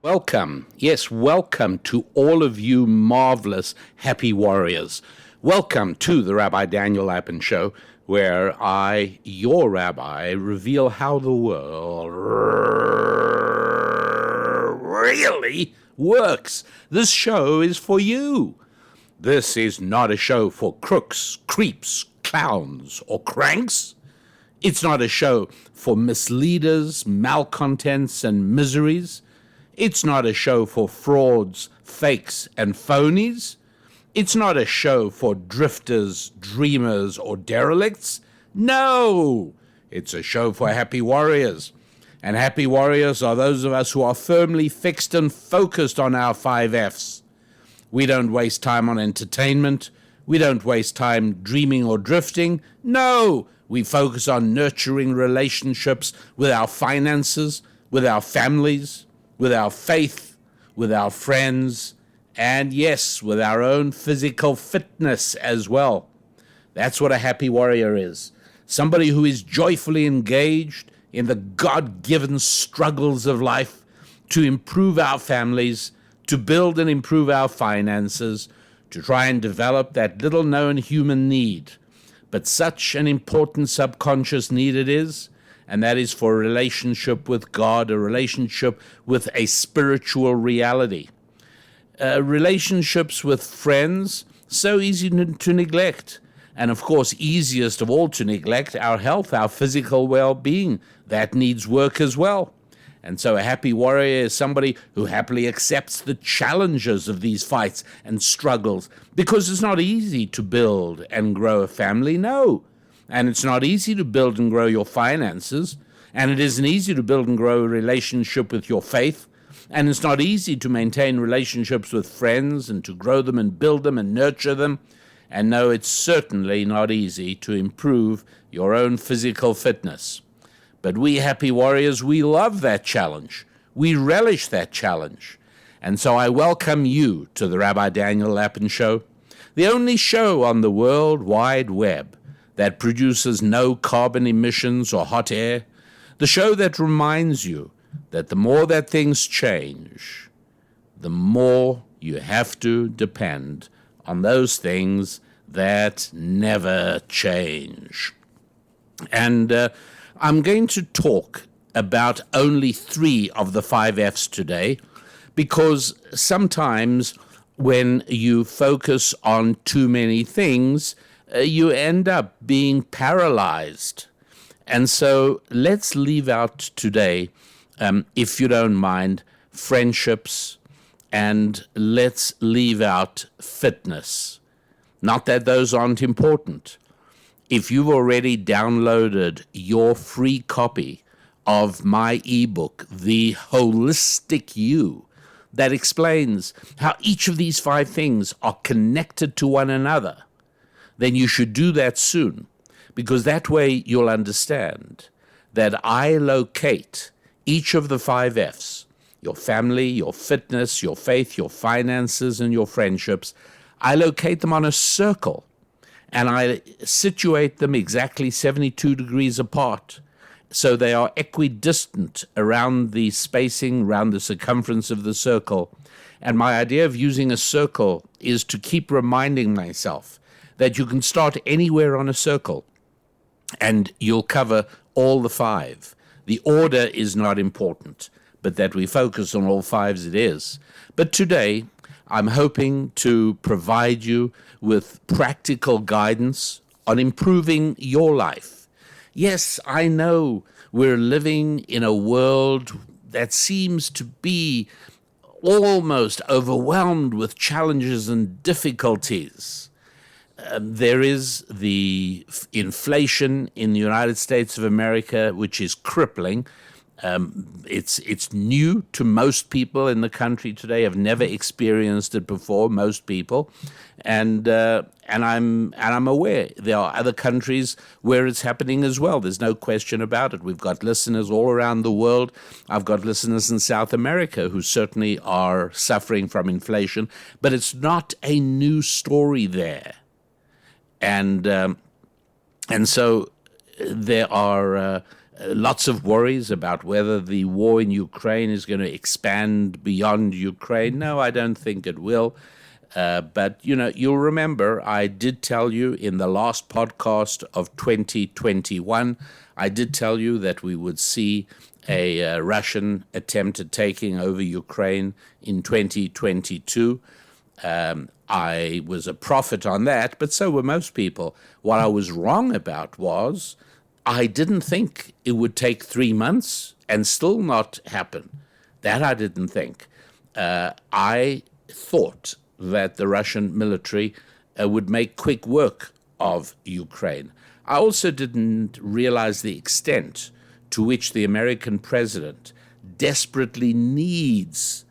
Welcome, yes, welcome to all of you marvelous happy warriors. Welcome to the Rabbi Daniel Lapin Show, where I, your rabbi, reveal how the world really works. This show is for you. This is not a show for crooks, creeps, clowns, or cranks. It's not a show for misleaders, malcontents, and miseries. It's not a show for frauds, fakes, and phonies. It's not a show for drifters, dreamers, or derelicts. No, it's a show for happy warriors. And happy warriors are those of us who are firmly fixed and focused on our 5Fs. We don't waste time on entertainment. We don't waste time dreaming or drifting. No, we focus on nurturing relationships with our finances, with our families, with our faith, with our friends, and yes, with our own physical fitness as well. That's what a happy warrior is. Somebody who is joyfully engaged in the God-given struggles of life to improve our families, to build and improve our finances, to try and develop that little-known human need. But such an important subconscious need it is, and that is for a relationship with God, a relationship with a spiritual reality. Relationships with friends, so easy to neglect. And of course, easiest of all to neglect, our health, our physical well-being. That needs work as well. And so a happy warrior is somebody who happily accepts the challenges of these fights and struggles, because it's not easy to build and grow a family, no. And it's not easy to build and grow your finances, and it isn't easy to build and grow a relationship with your faith, and it's not easy to maintain relationships with friends and to grow them and build them and nurture them. And no, it's certainly not easy to improve your own physical fitness. But we happy warriors, we love that challenge. We relish that challenge. And so I welcome you to the Rabbi Daniel Lapin Show, the only show on the World Wide Web that produces no carbon emissions or hot air, the show that reminds you that the more that things change, the more you have to depend on those things that never change. And I'm going to talk about only 3 of the 5Fs today, because sometimes when you focus on too many things, you end up being paralyzed. And so let's leave out today, if you don't mind, friendships, and let's leave out fitness. Not that those aren't important. If you've already downloaded your free copy of my ebook, The Holistic You, that explains how each of these 5 things are connected to one another, then you should do that soon, because that way you'll understand that I locate each of the 5Fs, your family, your fitness, your faith, your finances, and your friendships. I locate them on a circle, and I situate them exactly 72 degrees apart, so they are equidistant around the spacing, around the circumference of the circle. And my idea of using a circle is to keep reminding myself that you can start anywhere on a circle, and you'll cover all the 5. The order is not important, but that we focus on all 5s it is. But today, I'm hoping to provide you with practical guidance on improving your life. Yes, I know we're living in a world that seems to be almost overwhelmed with challenges and difficulties. There is the inflation in the United States of America, which is crippling. It's new to most people in the country today. Have never experienced it before. Most people, and I'm aware there are other countries where it's happening as well. There's no question about it. We've got listeners all around the world. I've got listeners in South America who certainly are suffering from inflation, but it's not a new story there, and so there are lots of worries about whether the war in Ukraine is going to expand beyond Ukraine. No, I don't think it will. But, you'll remember I did tell you in the last podcast of 2021, I did tell you that we would see a Russian attempt at taking over Ukraine in 2022. I was a prophet on that, but so were most people. What I was wrong about was I didn't think it would take 3 months and still not happen. That I didn't think. I thought that the Russian military would make quick work of Ukraine. I also didn't realize the extent to which the American president desperately needs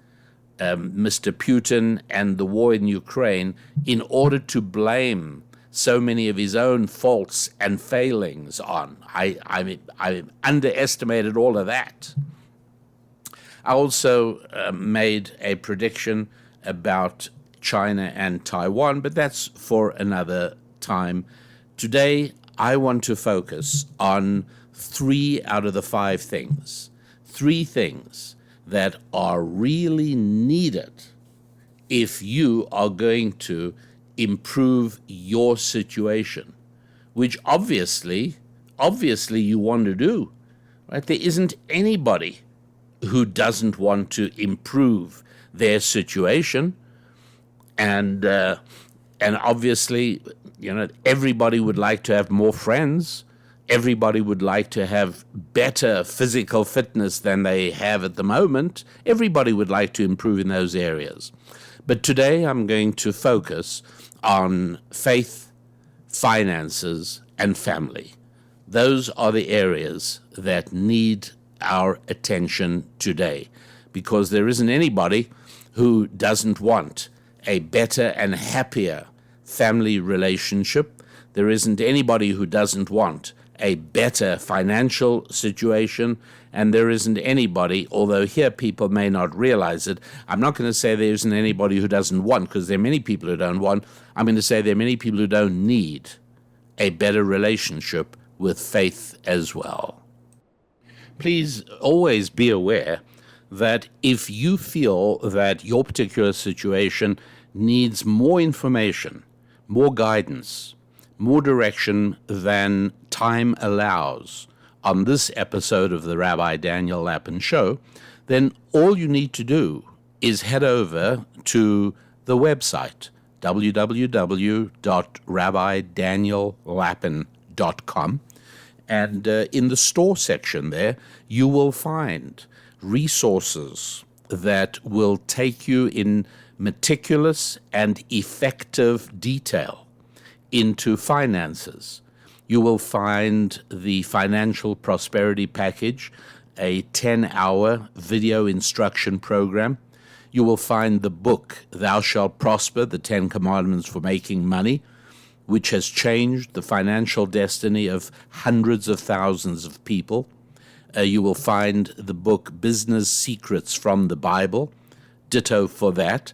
Mr. Putin and the war in Ukraine in order to blame so many of his own faults and failings on. I underestimated all of that. I also made a prediction about China and Taiwan, but that's for another time. Today, I want to focus on 3 out of the 5 things. 3 things that are really needed if you are going to improve your situation, which obviously you want to do, right? There isn't anybody who doesn't want to improve their situation. And obviously, everybody would like to have more friends. Everybody would like to have better physical fitness than they have at the moment. Everybody would like to improve in those areas. But today I'm going to focus on faith, finances, and family. Those are the areas that need our attention today, because there isn't anybody who doesn't want a better and happier family relationship. There isn't anybody who doesn't want a better financial situation, and there isn't anybody, although here people may not realize it, I'm not going to say there isn't anybody who doesn't want, because there are many people who don't want. I'm going to say there are many people who don't need a better relationship with faith as well. Please always be aware that if you feel that your particular situation needs more information, more guidance, more direction than time allows on this episode of the Rabbi Daniel Lapin Show, then all you need to do is head over to the website, www.rabbidaniellapin.com, and in the store section there, you will find resources that will take you in meticulous and effective detail into finances. You will find the Financial Prosperity Package, a 10-hour video instruction program. You will find the book, Thou Shalt Prosper, the 10 Commandments for Making Money, which has changed the financial destiny of hundreds of thousands of people. You will find the book, Business Secrets from the Bible, ditto for that.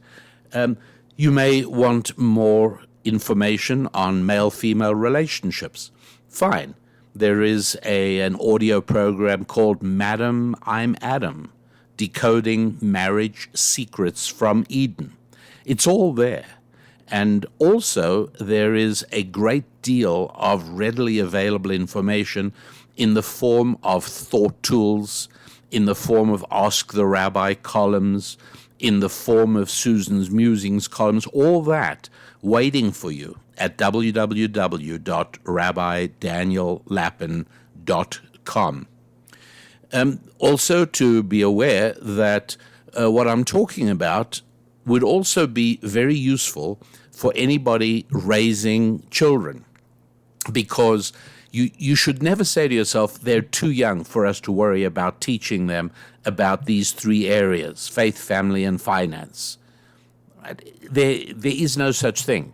You may want more information on male-female relationships. Fine. There is an audio program called Madam, I'm Adam, Decoding Marriage Secrets from Eden. It's all there. And also, there is a great deal of readily available information in the form of thought tools, in the form of Ask the Rabbi columns, in the form of Susan's Musings columns, all that waiting for you at www.rabbidaniellapin.com. Also to be aware that what I'm talking about would also be very useful for anybody raising children, because you should never say to yourself, they're too young for us to worry about teaching them about these 3 areas, faith, family, and finance. Right? There is no such thing.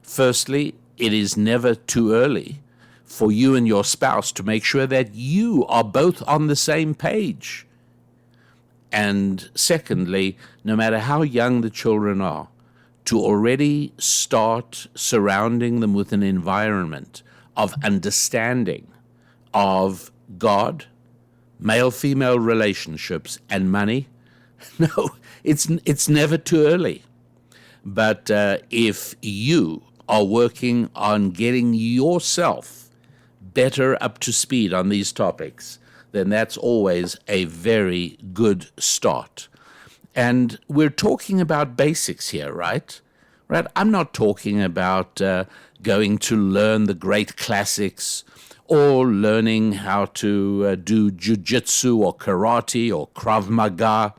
Firstly, it is never too early for you and your spouse to make sure that you are both on the same page. And secondly, no matter how young the children are, to already start surrounding them with an environment of understanding, of God, male-female relationships, and money? No, it's never too early. But if you are working on getting yourself better up to speed on these topics, then that's always a very good start. And we're talking about basics here, right? Right? I'm not talking about going to learn the great classics or learning how to do jiu-jitsu or karate or Krav Maga,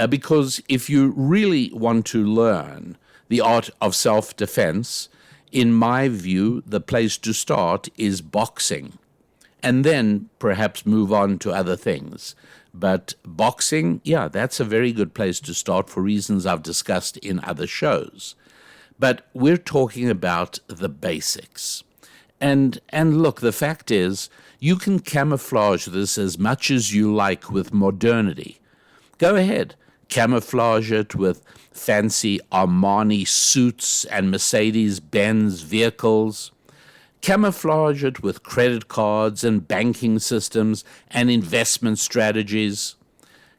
because if you really want to learn the art of self-defense, in my view, the place to start is boxing, and then perhaps move on to other things. But boxing, yeah, that's a very good place to start for reasons I've discussed in other shows. But we're talking about the basics. And look, the fact is, you can camouflage this as much as you like with modernity. Go ahead, camouflage it with fancy Armani suits and Mercedes-Benz vehicles. Camouflage it with credit cards and banking systems and investment strategies.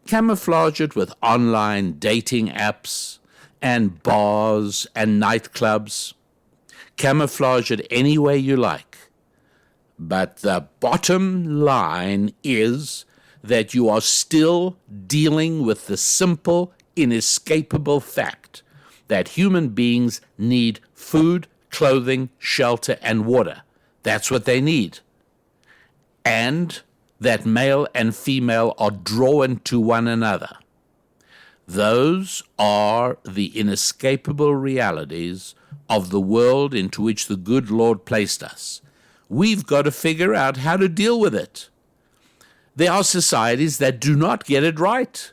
Camouflage it with online dating apps and bars and nightclubs. Camouflage it any way you like. But the bottom line is that you are still dealing with the simple, inescapable fact that human beings need food, clothing, shelter, and water. That's what they need. And that male and female are drawn to one another. Those are the inescapable realities of the world into which the good Lord placed us. We've got to figure out how to deal with it. There are societies that do not get it right.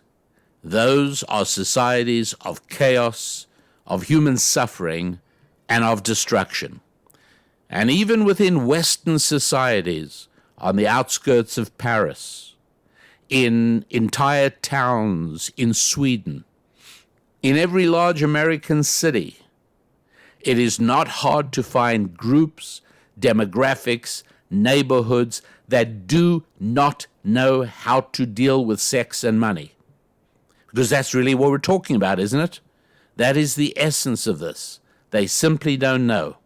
Those are societies of chaos, of human suffering, and of destruction. And even within Western societies, on the outskirts of Paris, in entire towns in Sweden, in every large American city, it is not hard to find groups, demographics, neighborhoods that do not know how to deal with sex and money. Because that's really what we're talking about, isn't it? That is the essence of this. They simply don't know.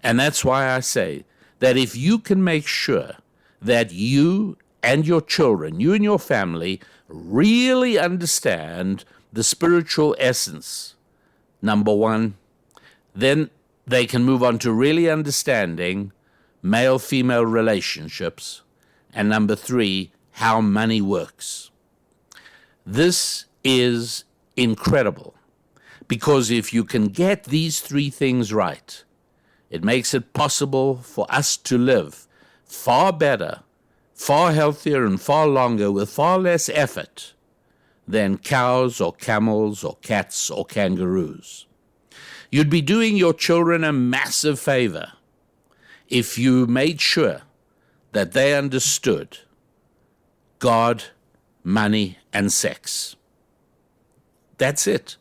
And that's why I say that if you can make sure that you and your children, you and your family, really understand the spiritual essence, number one, then they can move on to really understanding male-female relationships, and number three, how money works. This is incredible, because if you can get these three things right, it makes it possible for us to live far better, far healthier, and far longer with far less effort than cows or camels or cats or kangaroos. You'd be doing your children a massive favor if you made sure that they understood God, money, and sex. That's it.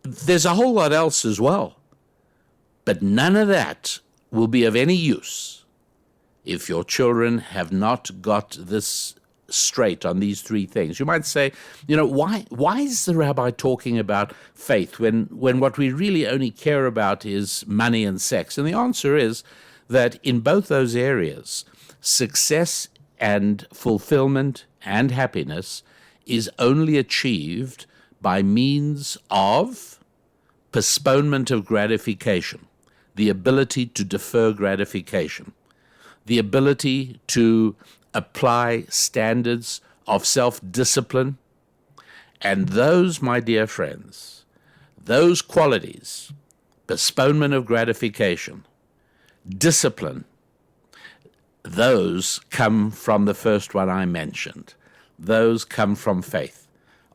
There's a whole lot else as well, but none of that will be of any use if your children have not got this straight on these three things. You might say, why is the rabbi talking about faith when what we really only care about is money and sex? And the answer is that in both those areas, success and fulfillment and happiness is only achieved by means of postponement of gratification, the ability to defer gratification, the ability to apply standards of self-discipline. And those, my dear friends, those qualities, postponement of gratification, discipline, those come from the first one I mentioned. Those come from faith.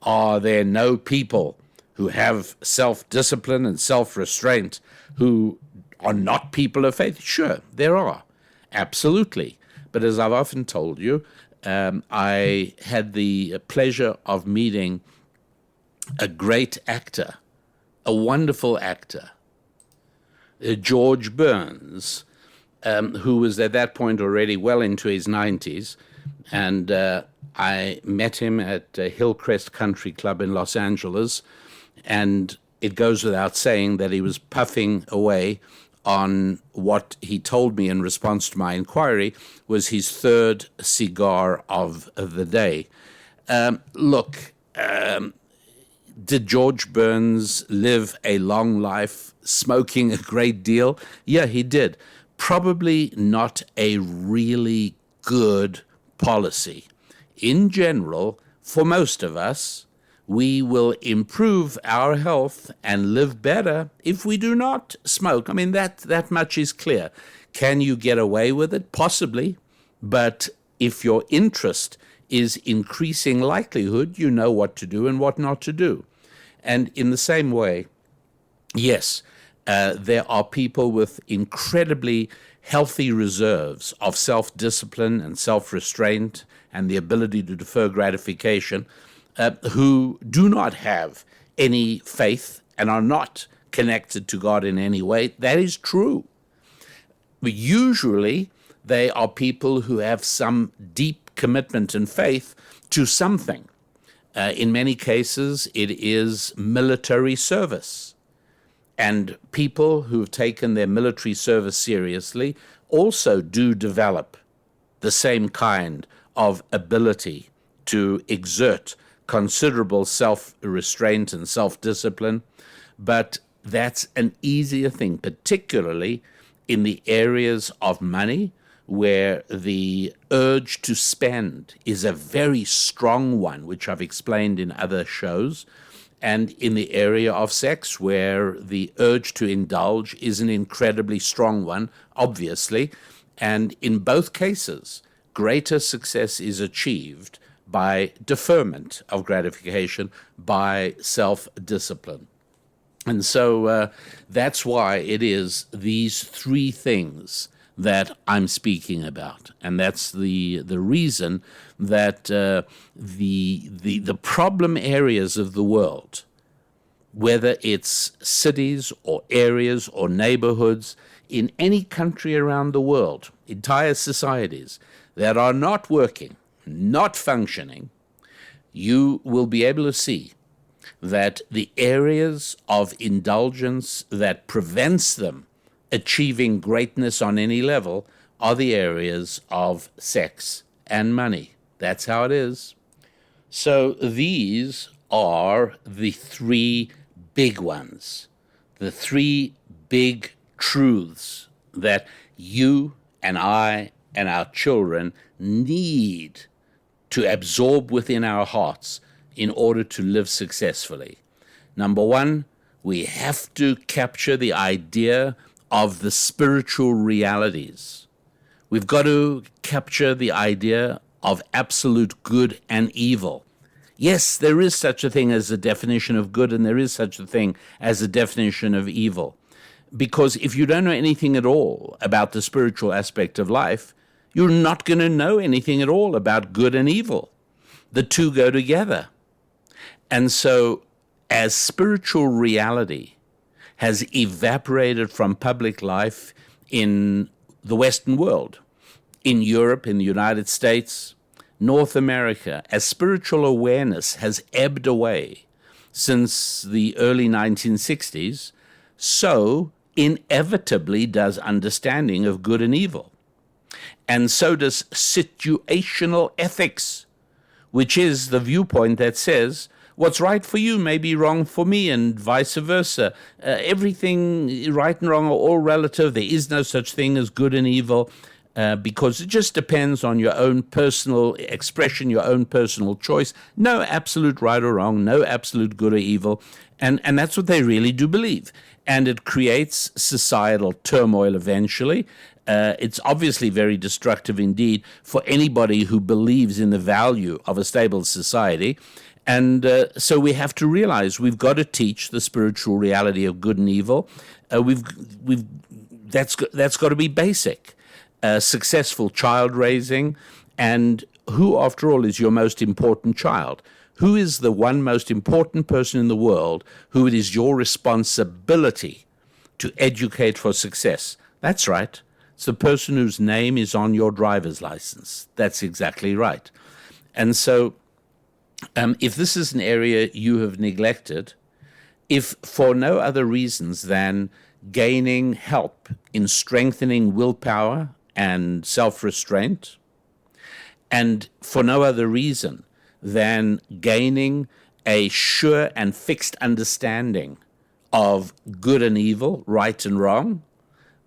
Are there no people who have self-discipline and self-restraint who are not people of faith? Sure, there are. Absolutely. But as I've often told you, I had the pleasure of meeting a great actor, a wonderful actor, George Burns, who was at that point already well into his 90s, And I met him at Hillcrest Country Club in Los Angeles, and it goes without saying that he was puffing away on what he told me in response to my inquiry was his third cigar of the day. Look, did George Burns live a long life smoking a great deal? Yeah, he did. Probably not a really good policy. In general, for most of us, we will improve our health and live better if we do not smoke. I mean, that much is clear. Can you get away with it? Possibly. But if your interest is increasing likelihood, you know what to do and what not to do. And in the same way, yes, there are people with incredibly healthy reserves of self-discipline and self-restraint and the ability to defer gratification who do not have any faith and are not connected to God in any way. That is true. But usually, they are people who have some deep commitment and faith to something. In many cases, it is military service. And people who have taken their military service seriously also do develop the same kind of ability to exert considerable self-restraint and self-discipline. But that's an easier thing, particularly in the areas of money where the urge to spend is a very strong one, which I've explained in other shows, and in the area of sex where the urge to indulge is an incredibly strong one, obviously. And in both cases, greater success is achieved by deferment of gratification, by self-discipline. And so that's why it is these three things that I'm speaking about. And that's the reason that the problem areas of the world, whether it's cities or areas or neighborhoods, in any country around the world, entire societies that are not working, not functioning, you will be able to see that the areas of indulgence that prevents them achieving greatness on any level are the areas of sex and money. That's how it is. So these are the three big ones, the three big truths that you and I and our children need to absorb within our hearts in order to live successfully. Number one, we have to capture the idea of the spiritual realities. We've got to capture the idea of absolute good and evil. Yes, there is such a thing as a definition of good, and there is such a thing as a definition of evil. Because if you don't know anything at all about the spiritual aspect of life, you're not going to know anything at all about good and evil. The two go together. And so, as spiritual reality has evaporated from public life in the Western world, in Europe, in the United States, North America, as spiritual awareness has ebbed away since the early 1960s, so inevitably does understanding of good and evil. And so does situational ethics, which is the viewpoint that says, what's right for you may be wrong for me, and vice versa. Everything, right and wrong, are all relative. There is no such thing as good and evil, because it just depends on your own personal expression, your own personal choice. No absolute right or wrong, no absolute good or evil. And that's what they really do believe. And it creates societal turmoil eventually. It's obviously very destructive indeed for anybody who believes in the value of a stable society. And so we have to realize we've got to teach the spiritual reality of good and evil. That's got to be basic. Successful child raising, and who, after all, is your most important child? Who is the one most important person in the world who it is your responsibility to educate for success? That's right. It's the person whose name is on your driver's license. That's exactly right. And so if this is an area you have neglected, if for no other reasons than gaining help in strengthening willpower and self-restraint, and for no other reason than gaining a sure and fixed understanding of good and evil, right and wrong,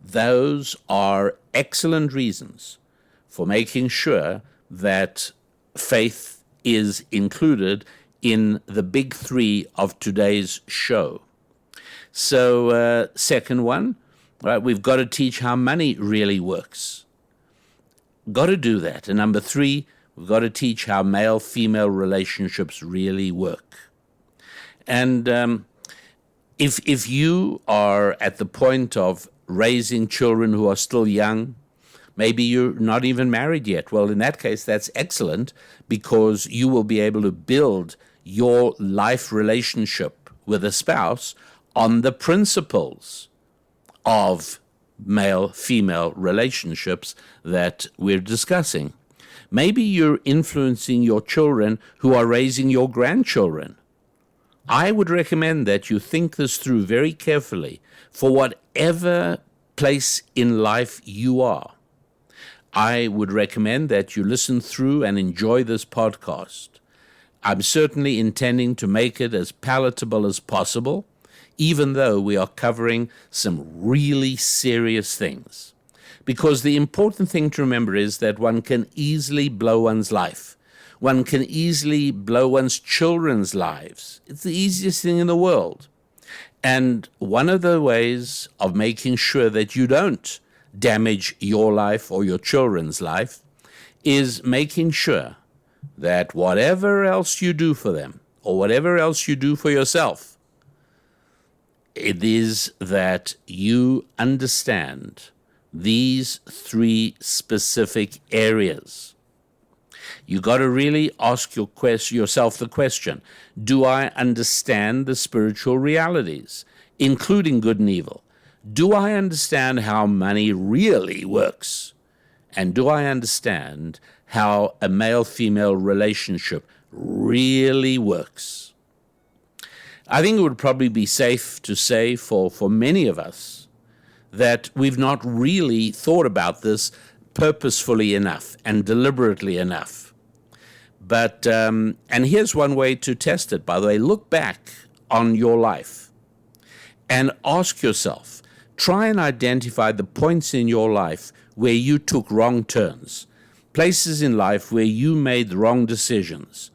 those are excellent reasons for making sure that faith is included in the big three of today's show. So, second one, right, we've got to teach how money really works. Got to do that. And number three, we've got to teach how male-female relationships really work. And if you are at the point of raising children who are still young, maybe you're not even married yet. Well, in that case, that's excellent, because you will be able to build your life relationship with a spouse on the principles of male-female relationships that we're discussing. Maybe you're influencing your children who are raising your grandchildren. I would recommend that you think this through very carefully for whatever place in life you are. I would recommend that you listen through and enjoy this podcast. I'm certainly intending to make it as palatable as possible, even though we are covering some really serious things. Because the important thing to remember is that one can easily blow one's life. One can easily blow one's children's lives. It's the easiest thing in the world. And one of the ways of making sure that you don't damage your life or your children's life is making sure that whatever else you do for them, or whatever else you do for yourself, it is that you understand these three specific areas. You got to really ask yourself the question, do I understand the spiritual realities, including good and evil? Do I understand how money really works? And do I understand how a male-female relationship really works? I think it would probably be safe to say for many of us that we've not really thought about this purposefully enough and deliberately enough. But, and here's one way to test it, by the way. Look back on your life and ask yourself, try and identify the points in your life where you took wrong turns, places in life where you made the wrong decisions.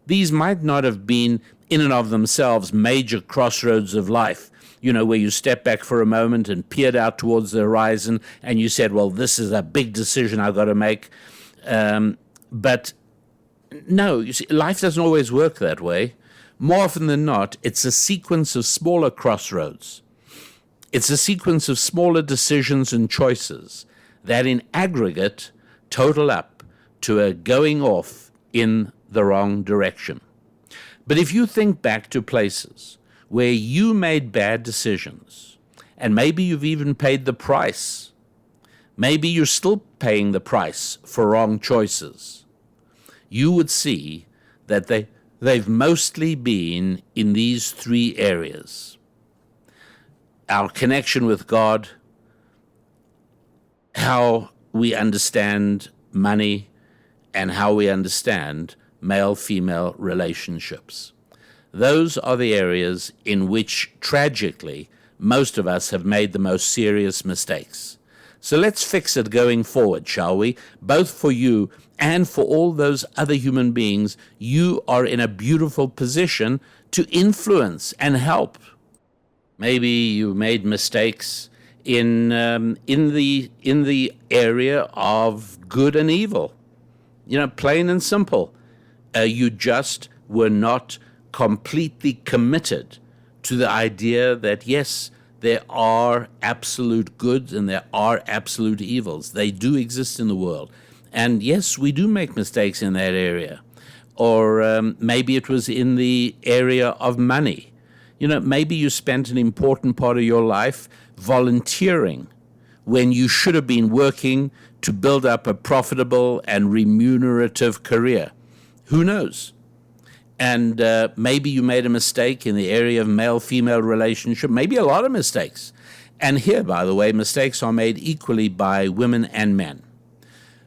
These might not have been in and of themselves major crossroads of life, where you stepped back for a moment and peered out towards the horizon and you said, well, this is a big decision I've got to make. But no, you see, life doesn't always work that way. More often than not, it's a sequence of smaller crossroads. It's a sequence of smaller decisions and choices that in aggregate total up to a going off in the wrong direction. But if you think back to places where you made bad decisions, and maybe you've even paid the price, maybe you're still paying the price for wrong choices, you would see that they've mostly been in these three areas: our connection with God, how we understand money, and how we understand male-female relationships. Those are the areas in which, tragically, most of us have made the most serious mistakes. So let's fix it going forward, shall we? Both for you and for all those other human beings, you are in a beautiful position to influence and help. Maybe you made mistakes in the area of good and evil. Plain and simple. You just were not completely committed to the idea that, yes, there are absolute goods and there are absolute evils. They do exist in the world. And yes, we do make mistakes in that area. Or maybe it was in the area of money. Maybe you spent an important part of your life volunteering when you should have been working to build up a profitable and remunerative career? Who knows? And maybe you made a mistake in the area of male-female relationship, maybe a lot of mistakes. And here, by the way, mistakes are made equally by women and men.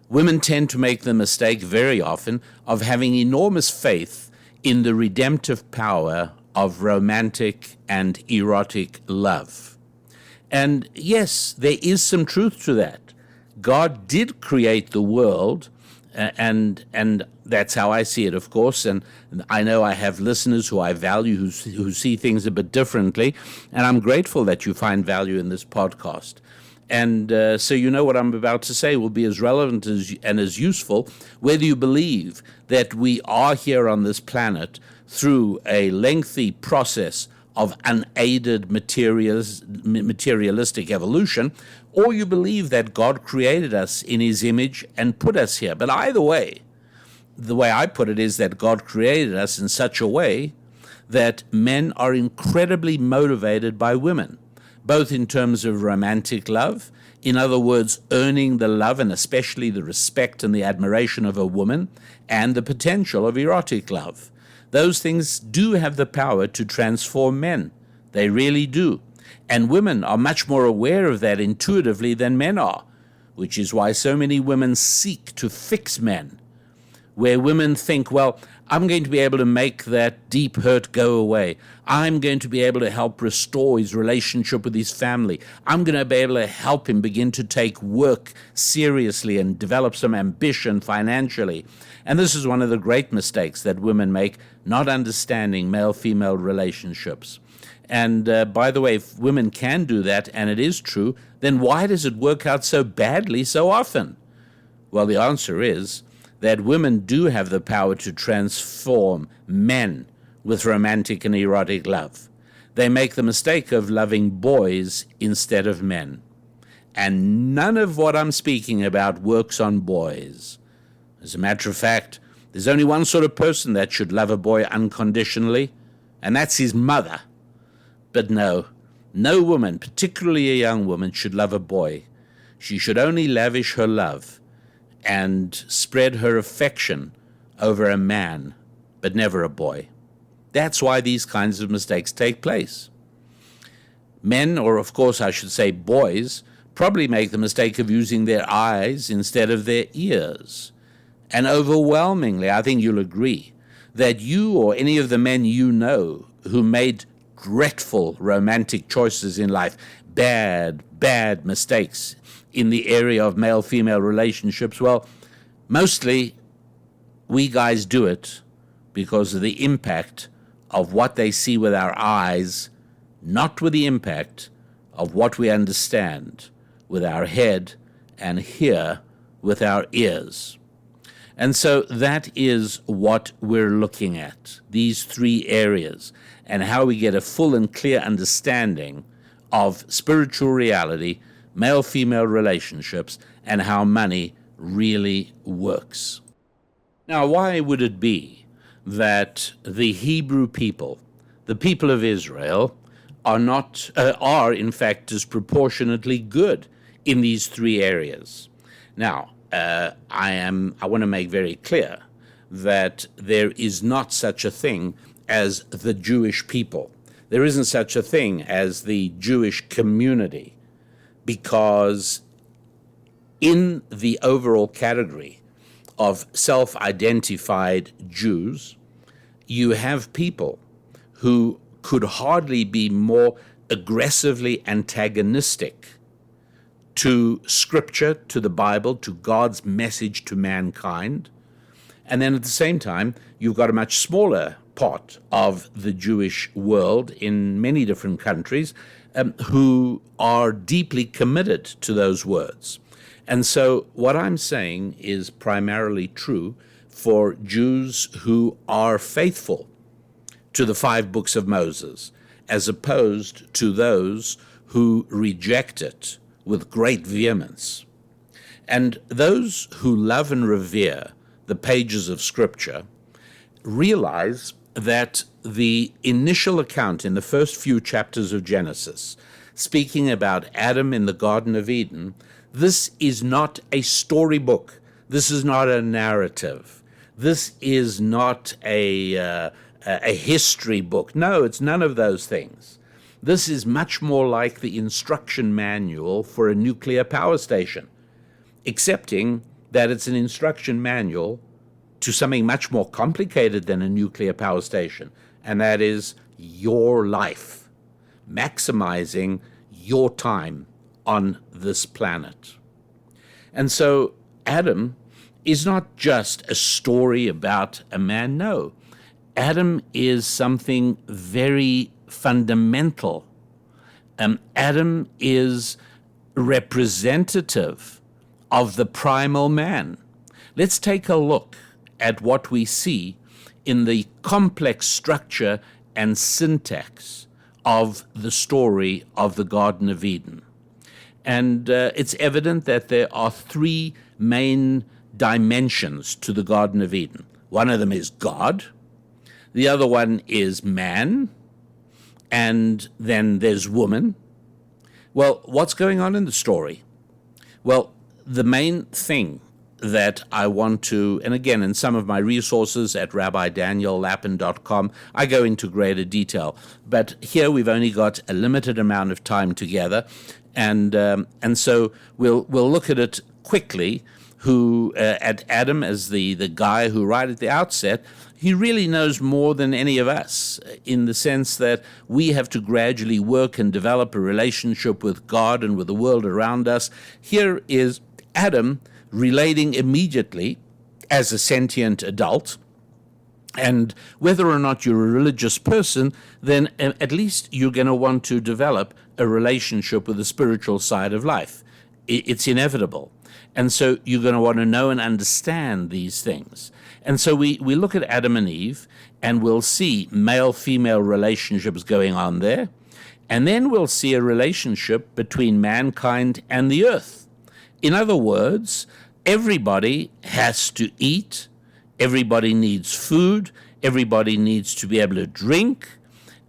Women tend to make the mistake very often of having enormous faith in the redemptive power of romantic and erotic love. And yes, there is some truth to that. God did create the world, and that's how I see it, of course. And I know I have listeners who I value who see things a bit differently, and I'm grateful that you find value in this podcast. And so you know what I'm about to say will be as relevant and as useful, whether you believe that we are here on this planet through a lengthy process of unaided materialistic evolution, or you believe that God created us in his image and put us here. But either way, the way I put it is that God created us in such a way that men are incredibly motivated by women, both in terms of romantic love, in other words, earning the love and especially the respect and the admiration of a woman, and the potential of erotic love. Those things do have the power to transform men. They really do. And women are much more aware of that intuitively than men are, which is why so many women seek to fix men, where women think, well, I'm going to be able to make that deep hurt go away. I'm going to be able to help restore his relationship with his family. I'm going to be able to help him begin to take work seriously and develop some ambition financially. And this is one of the great mistakes that women make, not understanding male-female relationships. And by the way, if women can do that, and it is true, then why does it work out so badly so often? Well, the answer is that women do have the power to transform men with romantic and erotic love. They make the mistake of loving boys instead of men. And none of what I'm speaking about works on boys. As a matter of fact, there's only one sort of person that should love a boy unconditionally, and that's his mother. But no woman, particularly a young woman, should love a boy. She should only lavish her love and spread her affection over a man, but never a boy. That's why these kinds of mistakes take place. Men, or of course I should say boys, probably make the mistake of using their eyes instead of their ears. And overwhelmingly, I think you'll agree, that you or any of the men you know who made dreadful romantic choices in life, bad mistakes in the area of male-female relationships, well, mostly we guys do it because of the impact of what they see with our eyes, not with the impact of what we understand with our head and hear with our ears. And so that is what we're looking at, these three areas, and how we get a full and clear understanding of spiritual reality, male-female relationships, and how money really works. Now, why would it be that the Hebrew people, the people of Israel, are in fact disproportionately good in these three areas? Now, I want to make very clear that there is not such a thing as the Jewish people. There isn't such a thing as the Jewish community, because in the overall category of self-identified Jews, you have people who could hardly be more aggressively antagonistic to Scripture, to the Bible, to God's message to mankind. And then at the same time, you've got a much smaller part of the Jewish world in many different countries who are deeply committed to those words. And so what I'm saying is primarily true for Jews who are faithful to the 5 books of Moses, as opposed to those who reject it with great vehemence. And those who love and revere the pages of Scripture realize that the initial account in the first few chapters of Genesis speaking about Adam in the Garden of Eden, this is not a storybook. This is not a narrative. This is not a history book. No, it's none of those things. This is much more like the instruction manual for a nuclear power station, excepting that it's an instruction manual to something much more complicated than a nuclear power station, and that is your life, maximizing your time on this planet. And so Adam is not just a story about a man, no. Adam is something very fundamental. Adam is representative of the primal man. Let's take a look at what we see in the complex structure and syntax of the story of the Garden of Eden. And it's evident that there are three main dimensions to the Garden of Eden. One of them is God, the other one is man, and then there's woman. Well, what's going on in the story? Well, the main thing that I want to, and again, in some of my resources at rabbidaniellapin.com, I go into greater detail. But here we've only got a limited amount of time together, and so we'll look at it quickly. At Adam as the guy who, right at the outset, he really knows more than any of us, in the sense that we have to gradually work and develop a relationship with God and with the world around us. Here is Adam relating immediately as a sentient adult. And whether or not you're a religious person, then at least you're going to want to develop a relationship with the spiritual side of life. It's inevitable. And so you're going to want to know and understand these things. And so we look at Adam and Eve, and we'll see male-female relationships going on there. And then we'll see a relationship between mankind and the earth. In other words, everybody has to eat, everybody needs food, everybody needs to be able to drink,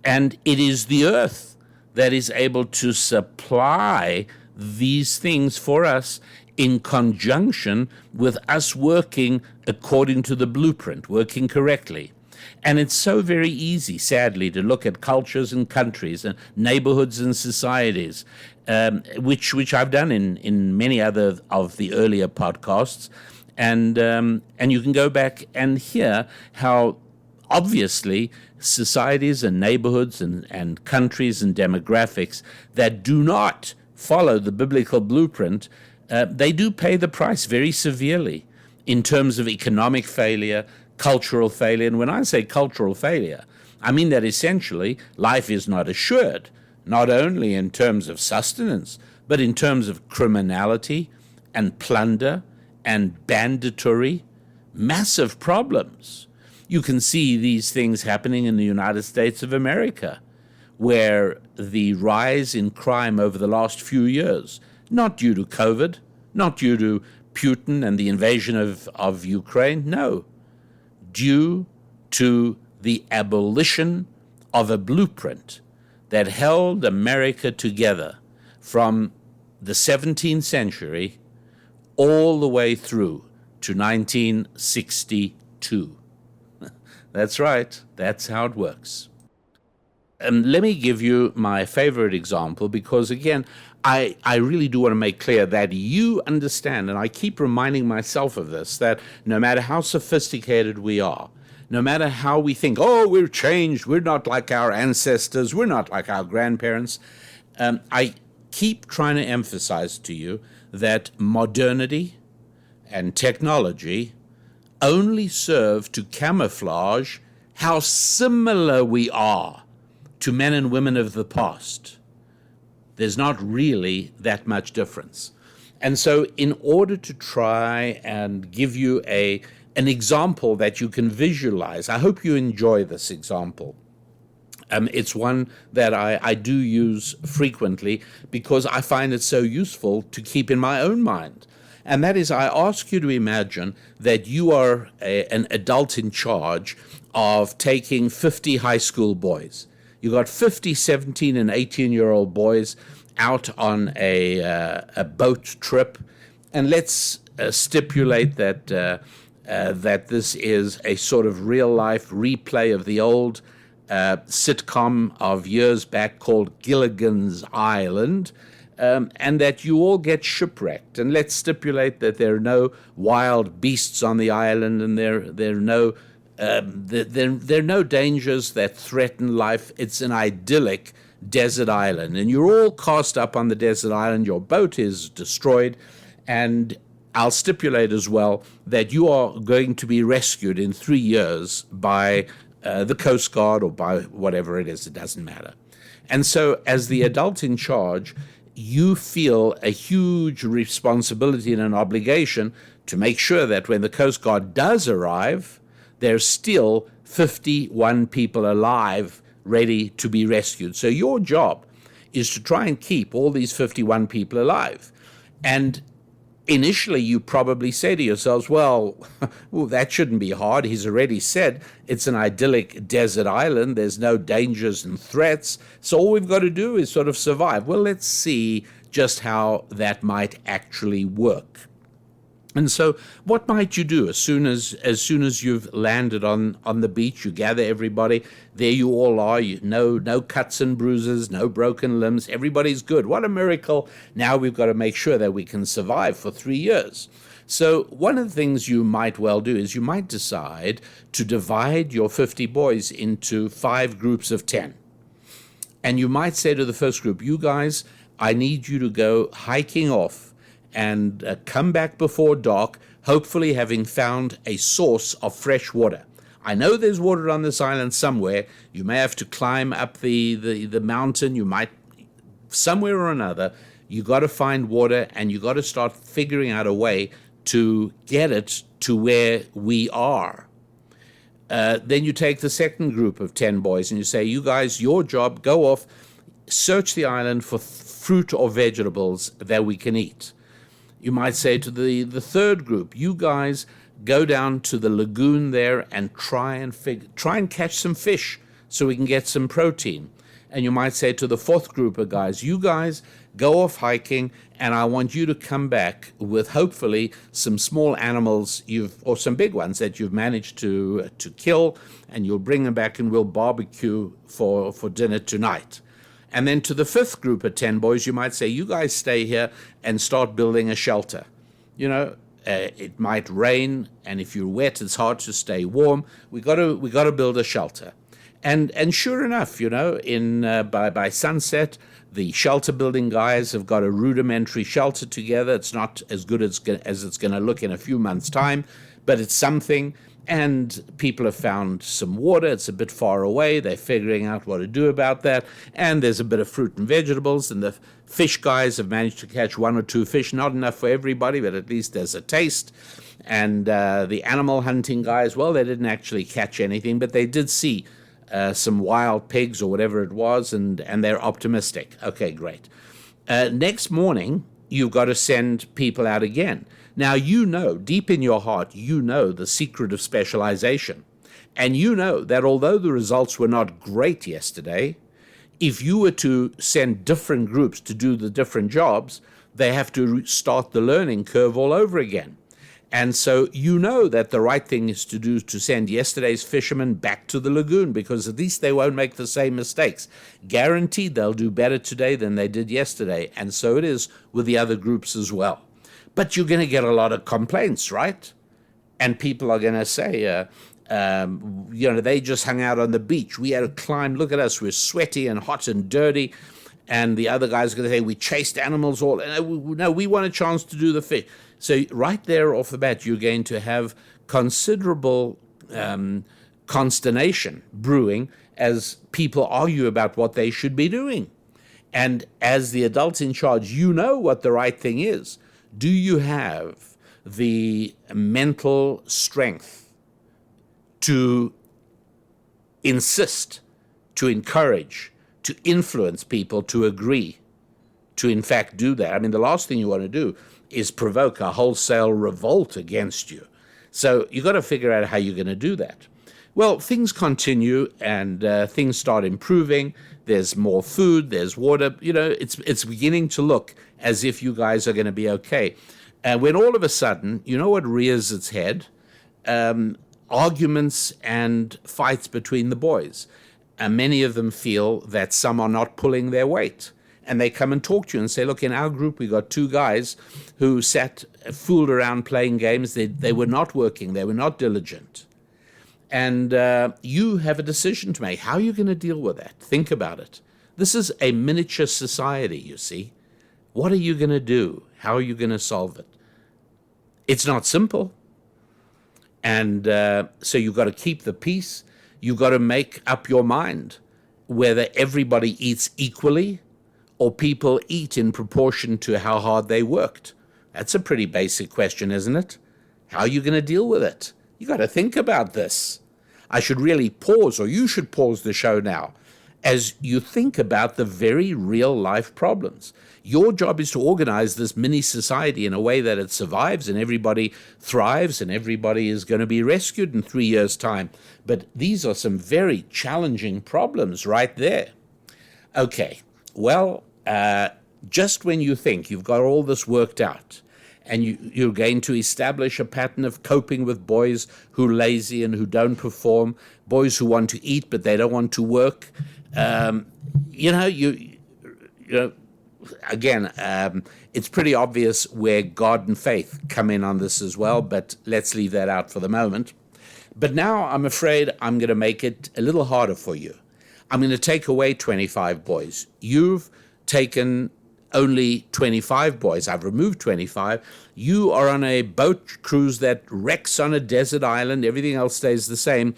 and it is the earth that is able to supply these things for us in conjunction with us working according to the blueprint, working correctly. And it's so very easy, sadly, to look at cultures and countries and neighborhoods and societies, which I've done in many other of the earlier podcasts. And you can go back and hear how obviously societies and neighborhoods and countries and demographics that do not follow the biblical blueprint, they do pay the price very severely in terms of economic failure, cultural failure. And when I say cultural failure, I mean that essentially life is not assured, not only in terms of sustenance, but in terms of criminality and plunder and banditry, massive problems. You can see these things happening in the United States of America, where the rise in crime over the last few years, not due to COVID, not due to Putin and the invasion of Ukraine, no, due to the abolition of a blueprint that held America together from the 17th century all the way through to 1962. That's right, that's how it works. Let me give you my favorite example, because again, I really do want to make clear that you understand, and I keep reminding myself of this, that no matter how sophisticated we are, no matter how we think, oh, we're changed, we're not like our ancestors, we're not like our grandparents, I keep trying to emphasize to you that modernity and technology only serve to camouflage how similar we are to men and women of the past. There's not really that much difference. And so in order to try and give you an example that you can visualize, I hope you enjoy this example. It's one that I do use frequently because I find it so useful to keep in my own mind. And that is, I ask you to imagine that you are an adult in charge of taking 50 high school boys. You got 50, 17, and 18-year-old boys out on a boat trip, and let's stipulate that that this is a sort of real-life replay of the old sitcom of years back called Gilligan's Island, and that you all get shipwrecked. And let's stipulate that there are no wild beasts on the island, and there are no there are no dangers that threaten life. It's an idyllic desert island, and you're all cast up on the desert island. Your boat is destroyed, and I'll stipulate as well that you are going to be rescued in 3 years by the Coast Guard or by whatever it is. It doesn't matter. And so as the adult in charge, you feel a huge responsibility and an obligation to make sure that when the Coast Guard does arrive, there's still 51 people alive ready to be rescued. So your job is to try and keep all these 51 people alive. And initially you probably say to yourselves, well, that shouldn't be hard. He's already said it's an idyllic desert island. There's no dangers and threats. So all we've got to do is sort of survive. Well, let's see just how that might actually work. And so what might you do as soon as you've landed on the beach? You gather everybody. There you all are. No cuts and bruises, no broken limbs. Everybody's good. What a miracle. Now we've got to make sure that we can survive for 3 years. So one of the things you might well do is you might decide to divide your 50 boys into 5 groups of 10. And you might say to the first group, you guys, I need you to go hiking off and come back before dark, hopefully having found a source of fresh water. I know there's water on this island somewhere. You may have to climb up the mountain. You might, somewhere or another, you got to find water, and you got to start figuring out a way to get it to where we are. Then you take the second group of 10 boys and you say, you guys, your job, go off, search the island for fruit or vegetables that we can eat. You might say to the third group, you guys go down to the lagoon there and try and catch some fish so we can get some protein. And you might say to the fourth group of guys, you guys go off hiking, and I want you to come back with hopefully some small animals or some big ones that you've managed to kill, and you'll bring them back and we'll barbecue for dinner tonight. And then to the fifth group of 10 boys, you might say, you guys stay here and start building a shelter. You know, it might rain, and if you're wet, it's hard to stay warm. We got to build a shelter. And sure enough, you know, by sunset, the shelter building guys have got a rudimentary shelter together. It's not as good as it's going to look in a few months' time, but it's something. And people have found some water. It's a bit far away. They're figuring out what to do about that. And there's a bit of fruit and vegetables. And the fish guys have managed to catch 1 or 2 fish. Not enough for everybody, but at least there's a taste. And the animal hunting guys, well, they didn't actually catch anything, but they did see some wild pigs or whatever it was, and they're optimistic. Okay, great. Next morning, you've got to send people out again. Now, you know, deep in your heart, you know the secret of specialization. And you know that although the results were not great yesterday, if you were to send different groups to do the different jobs, they have to start the learning curve all over again. And so you know that the right thing is to do is to send yesterday's fishermen back to the lagoon, because at least they won't make the same mistakes. Guaranteed they'll do better today than they did yesterday. And so it is with the other groups as well. But you're going to get a lot of complaints, right? And people are going to say, you know, they just hung out on the beach. We had to climb. Look at us. We're sweaty and hot and dirty. And the other guy's going to say, we chased animals all. No, we want a chance to do the fish. So right there off the bat, you're going to have considerable consternation brewing as people argue about what they should be doing. And as the adults in charge, you know what the right thing is. Do you have the mental strength to insist, to encourage, to influence people to agree to, in fact, do that? I mean, the last thing you want to do is provoke a wholesale revolt against you. So you got to figure out how you're going to do that. Well, things continue and things start improving. There's more food, there's water. It's beginning to look as if you guys are going to be okay. And when all of a sudden, you know what rears its head? Arguments and fights between the boys. And many of them feel that some are not pulling their weight. And they come and talk to you and say, look, in our group, we got two guys who fooled around playing games. They were not working. They were not diligent. And you have a decision to make. How are you going to deal with that? Think about it. This is a miniature society, you see. What are you going to do? How are you going to solve it? It's not simple. And so you've got to keep the peace. You've got to make up your mind whether everybody eats equally or people eat in proportion to how hard they worked. That's a pretty basic question, isn't it? How are you going to deal with it? You got to think about this. I should really pause, or you should pause the show now, as you think about the very real life problems. Your job is to organize this mini society in a way that it survives and everybody thrives and everybody is going to be rescued in 3 years' time. But these are some very challenging problems right there. Okay, well, just when you think you've got all this worked out, and you're going to establish a pattern of coping with boys who are lazy and who don't perform, boys who want to eat but they don't want to work. It's pretty obvious where God and faith come in on this as well, but let's leave that out for the moment. But now I'm afraid I'm going to make it a little harder for you. I'm going to take away 25 boys. You've taken only 25 boys. I've removed 25. You are on a boat cruise that wrecks on a desert island. Everything else stays the same.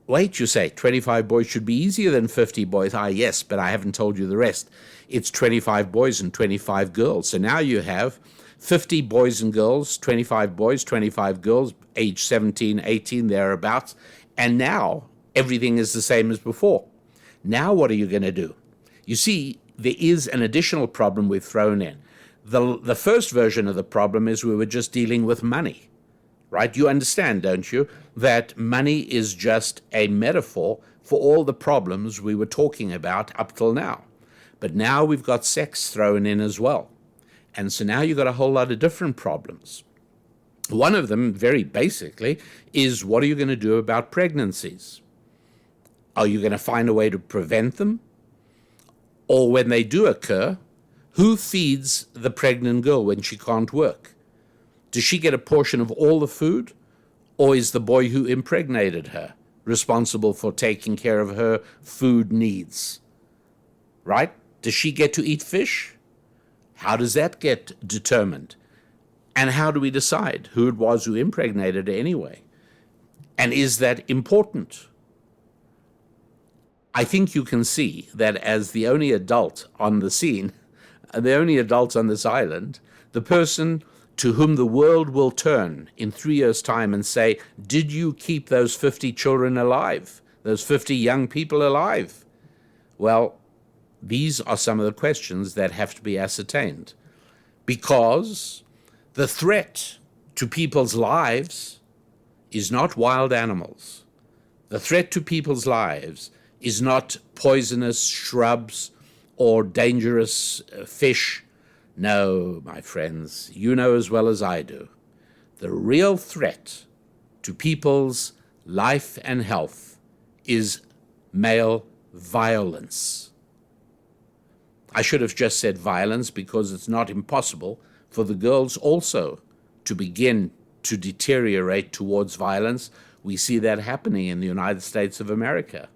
Wait, you say, 25 boys should be easier than 50 boys. Yes, but I haven't told you the rest. It's 25 boys and 25 girls. So now you have 50 boys and girls, 25 boys, 25 girls, age 17, 18, thereabouts. And now everything is the same as before. Now what are you going to do? You see, there is an additional problem we've thrown in. The first version of the problem is we were just dealing with money, right? You understand, don't you, that money is just a metaphor for all the problems we were talking about up till now. But now we've got sex thrown in as well. And so now you've got a whole lot of different problems. One of them, very basically, is what are you going to do about pregnancies? Are you going to find a way to prevent them? Or when they do occur, who feeds the pregnant girl when she can't work? Does she get a portion of all the food? Or is the boy who impregnated her responsible for taking care of her food needs? Right? Does she get to eat fish? How does that get determined? And how do we decide who it was who impregnated her anyway? And is that important? I think you can see that as the only adult on the scene, the only adult on this island, the person to whom the world will turn in 3 years' time and say, did you keep those 50 children alive, those 50 young people alive? Well, these are some of the questions that have to be ascertained, because the threat to people's lives is not wild animals. The threat to people's lives is not poisonous shrubs or dangerous fish. No, my friends, you know as well as I do, the real threat to people's life and health is male violence. I should have just said violence because it's not impossible for the girls also to begin to deteriorate towards violence. We see that happening in the United States of America.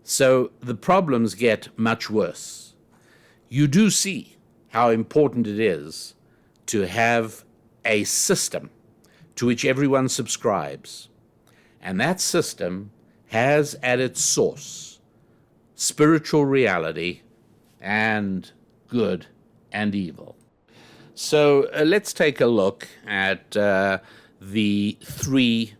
So the problems get much worse. You do see how important it is to have a system to which everyone subscribes. And that system has at its source spiritual reality and good and evil. So let's take a look at the three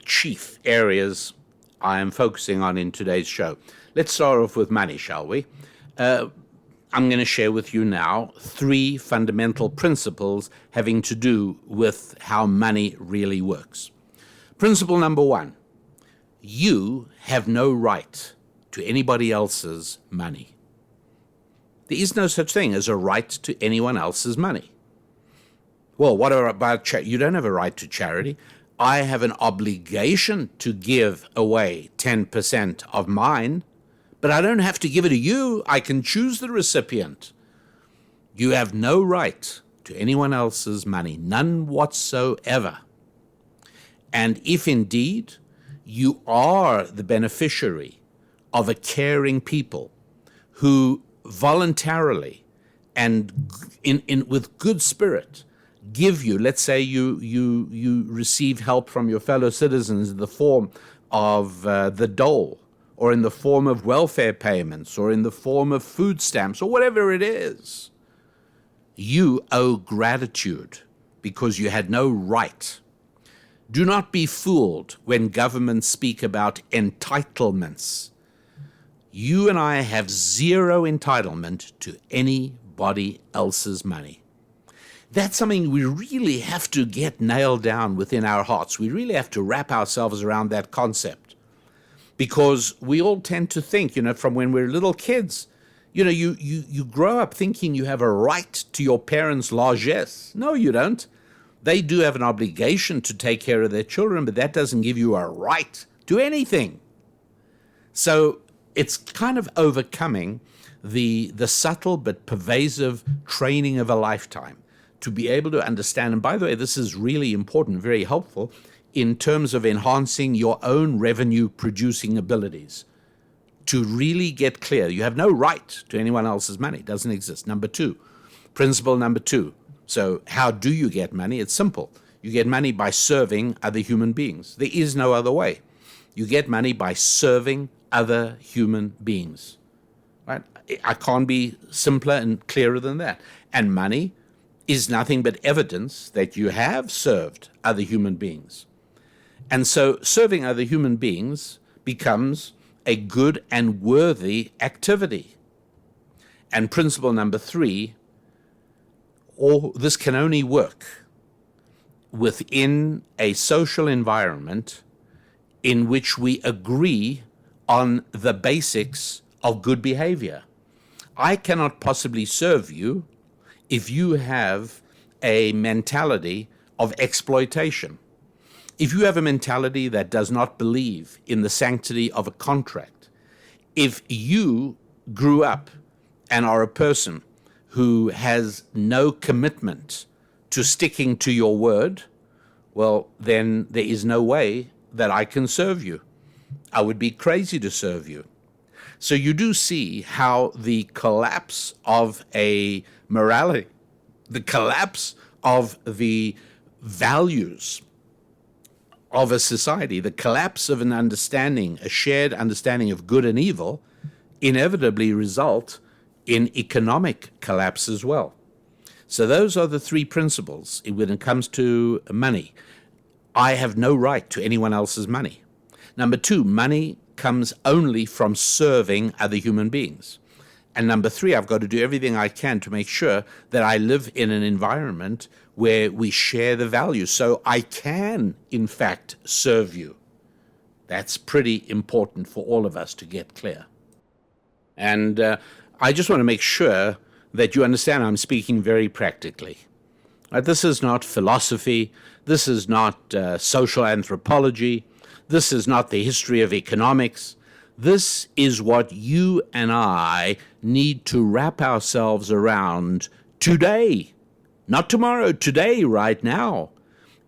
chief areas I am focusing on in today's show. Let's start off with money, shall we? I'm going to share with you now three fundamental principles having to do with how money really works. Principle number one, You have no right to anybody else's money. There is no such thing as a right to anyone else's money. Well, what about charity? You don't have a right to charity. I have an obligation to give away 10% of mine, but I don't have to give it to you. I can choose the recipient. You have no right to anyone else's money, none whatsoever. And if indeed you are the beneficiary of a caring people who voluntarily and with good spirit give you, let's say you receive help from your fellow citizens in the form of the dole, or in the form of welfare payments, or in the form of food stamps, or whatever it is, you owe gratitude because you had no right. Do not be fooled when governments speak about entitlements. You and I have zero entitlement to anybody else's money. That's something we really have to get nailed down within our hearts. We really have to wrap ourselves around that concept, because we all tend to think, from when we're little kids, you grow up thinking you have a right to your parents' largesse. No, you don't. They do have an obligation to take care of their children, but that doesn't give you a right to anything. So it's kind of overcoming the subtle but pervasive training of a lifetime to be able to understand. And by the way, this is really important, very helpful in terms of enhancing your own revenue producing abilities. To really get clear, you have no right to anyone else's money. It doesn't exist. Principle number two. So how do you get money? It's simple. You get money by serving other human beings. There is no other way. You get money by serving other human beings. Right? I can't be simpler and clearer than that. And money is nothing but evidence that you have served other human beings. And so serving other human beings becomes a good and worthy activity. And principle number three, this can only work within a social environment in which we agree on the basics of good behavior. I cannot possibly serve you if you have a mentality of exploitation. If you have a mentality that does not believe in the sanctity of a contract, if you grew up and are a person who has no commitment to sticking to your word, well, then there is no way that I can serve you. I would be crazy to serve you. So you do see how the collapse of a morality, the collapse of the values of a society, the collapse of an understanding, a shared understanding of good and evil, inevitably result in economic collapse as well. So those are the three principles when it comes to money. I have no right to anyone else's money. Number two, money comes only from serving other human beings. And number three, I've got to do everything I can to make sure that I live in an environment where we share the values, so I can, in fact, serve you. That's pretty important for all of us to get clear. And I just want to make sure that you understand I'm speaking very practically. This is not philosophy. This is not social anthropology. This is not the history of economics. This is what you and I need to wrap ourselves around today. Not tomorrow, today, right now.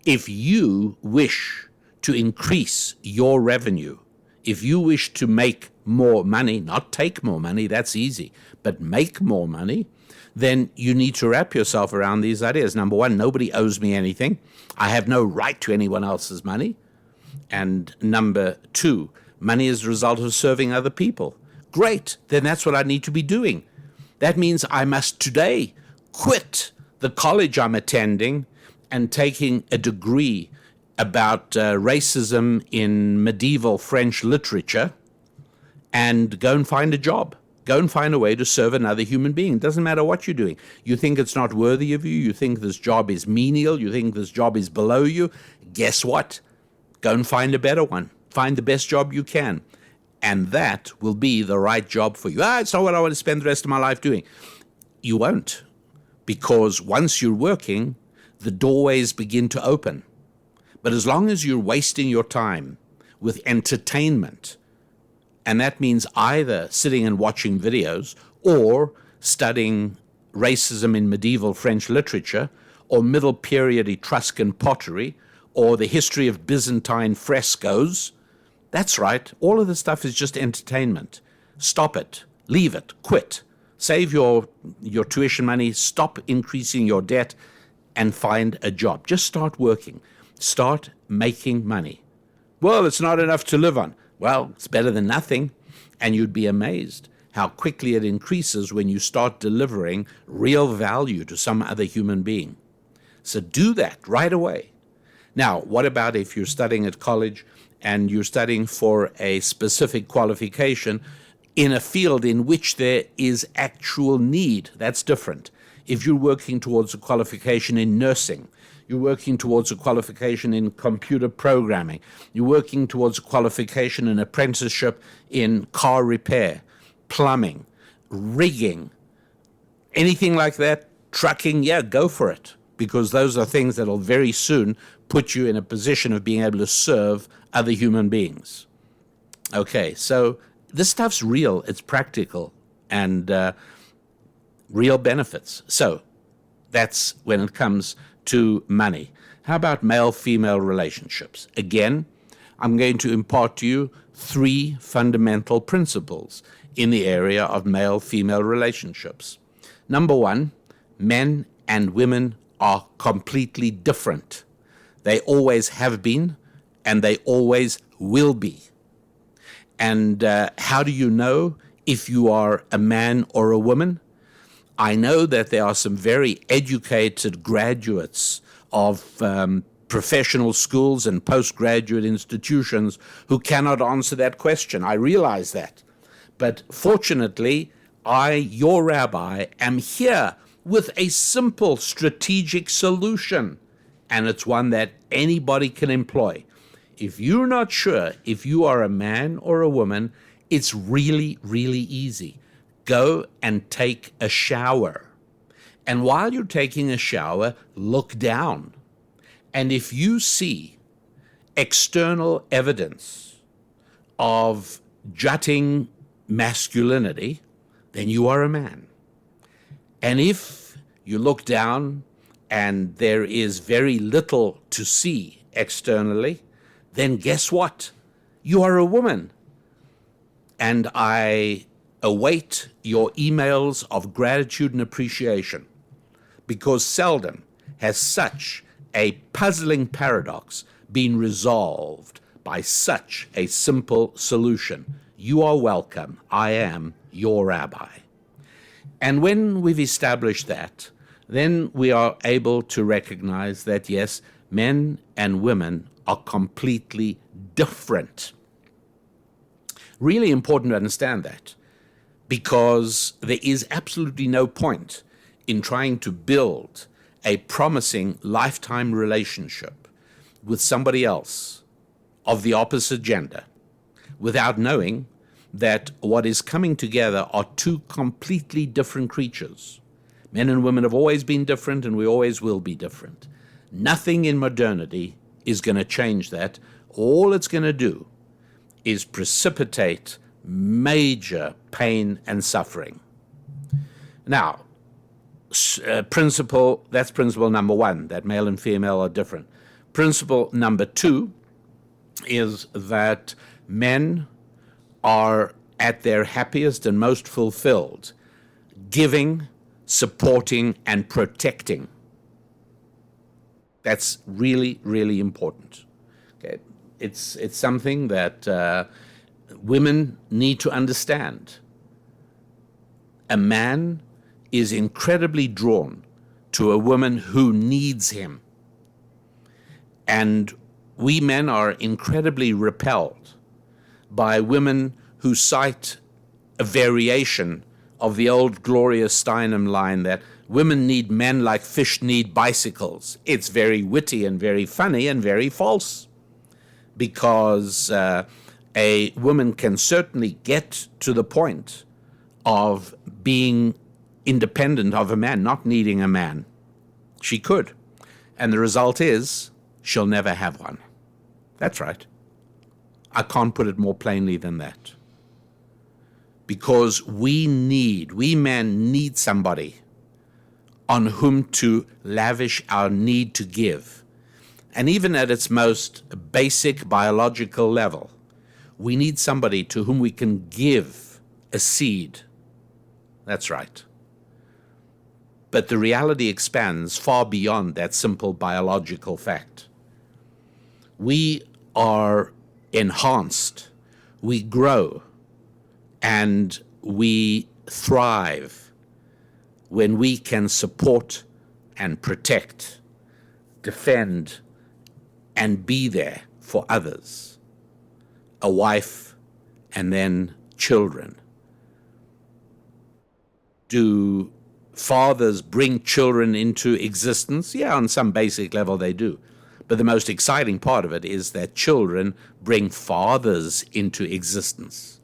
If you wish to increase your revenue, if you wish to make more money, not take more money, that's easy, but make more money, then you need to wrap yourself around these ideas. Number one, nobody owes me anything. I have no right to anyone else's money. And number two, money is the result of serving other people. Great, then that's what I need to be doing. That means I must today quit the college I'm attending and taking a degree about racism in medieval French literature and go and find a job. Go and find a way to serve another human being. It doesn't matter what you're doing. You think it's not worthy of you. You think this job is menial. You think this job is below you. Guess what? Go and find a better one. find the best job you can. And that will be the right job for you. It's not what I want to spend the rest of my life doing. You won't, because once you're working, the doorways begin to open. But as long as you're wasting your time with entertainment, and that means either sitting and watching videos or studying racism in medieval French literature or middle period Etruscan pottery or the history of Byzantine frescoes, that's right, all of this stuff is just entertainment. Stop it, leave it, quit. Save your tuition money, stop increasing your debt, and find a job. Just start working. Start making money. Well, it's not enough to live on. Well, it's better than nothing. And you'd be amazed how quickly it increases when you start delivering real value to some other human being. So do that right away. Now, what about if you're studying at college and you're studying for a specific qualification in a field in which there is actual need? That's different. If you're working towards a qualification in nursing, you're working towards a qualification in computer programming, you're working towards a qualification and apprenticeship in car repair, plumbing, rigging, anything like that, trucking, yeah, go for it. Because those are things that will very soon put you in a position of being able to serve other human beings. Okay, so this stuff's real, it's practical, and real benefits. So that's when it comes to money. How about male-female relationships? Again, I'm going to impart to you 3 fundamental principles in the area of male-female relationships. Number 1, men and women are completely different. They always have been, and they always will be. And how do you know if you are a man or a woman? I know that there are some very educated graduates of professional schools and postgraduate institutions who cannot answer that question. I realize that. But fortunately, I, your rabbi, am here with a simple strategic solution, and it's one that anybody can employ. If you're not sure if you are a man or a woman, it's really, really easy. Go and take a shower. And while you're taking a shower, look down. And if you see external evidence of jutting masculinity, then you are a man. And if you look down and there is very little to see externally, then guess what? You are a woman. And I await your emails of gratitude and appreciation, because seldom has such a puzzling paradox been resolved by such a simple solution. You are welcome. I am your rabbi. And when we've established that, then we are able to recognize that, yes, men and women are completely different. Really important to understand that, because there is absolutely no point in trying to build a promising lifetime relationship with somebody else of the opposite gender without knowing that what is coming together are 2 completely different creatures. Men and women have always been different, and we always will be different. Nothing in modernity is going to change that. All it's going to do is precipitate major pain and suffering. Now, that's principle number 1, that male and female are different. Principle number 2 is that men are at their happiest and most fulfilled, giving, supporting, and protecting. That's really, really important. Okay? It's something that women need to understand. A man is incredibly drawn to a woman who needs him. And we men are incredibly repelled by women who cite a variation of the old Gloria Steinem line that women need men like fish need bicycles. It's very witty and very funny and very false. because a woman can certainly get to the point of being independent of a man, not needing a man. She could. And the result is she'll never have one. That's right. I can't put it more plainly than that. Because we men need somebody on whom to lavish our need to give. And even at its most basic biological level, we need somebody to whom we can give a seed. That's right. But the reality expands far beyond that simple biological fact. We are enhanced, we grow, and we thrive when we can support and protect, defend, and be there for others. A wife and then children. Do fathers bring children into existence? Yeah, on some basic level they do. But the most exciting part of it is that children bring fathers into existence.